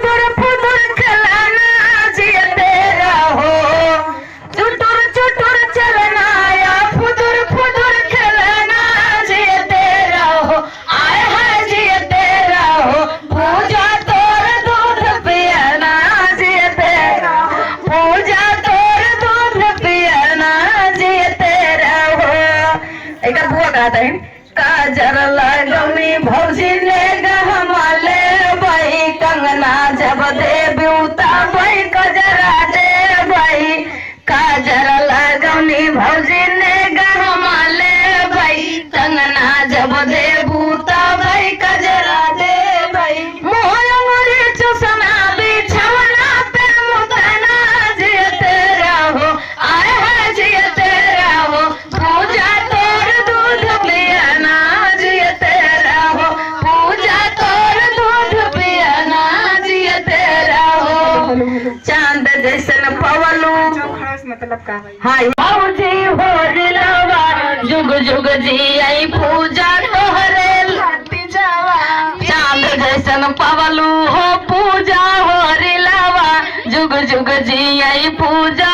फुदुर फुदुर खिलाना जियते रहो चुटुर चुटुर चलना या फुदुर फुदुर खिलाना जियते रहो आए हाय जियते रहो पूजा तोर दूध पियना जियते रहो पूजा तोर दूध पियना जियते रहो एक बुआ गाता है काजर लगमी भौजी ने गहमाले भाई कंगना जब दे ब्यूता भाई कजरा दे भाई काजर लगमी भौजी ने गहमाले भाई कंगना जब दे बूता भाई कजरा दे भाई मोहंगरी चुसना बिछवना पे मुतना जियते रहो आए है जियते रहो पूजा तोर दूध पियना जियते रहो पूजा तोर दूध पियना जियते रहो चांद जैसन पवलू मतलब का हाय भौजी हो दिलवा जुग जुग जी आई पूजा तोहरे लाती जावा चांद जैसन पवलू हो पूजा हो रिलावा जुग जुग जी आई पूजा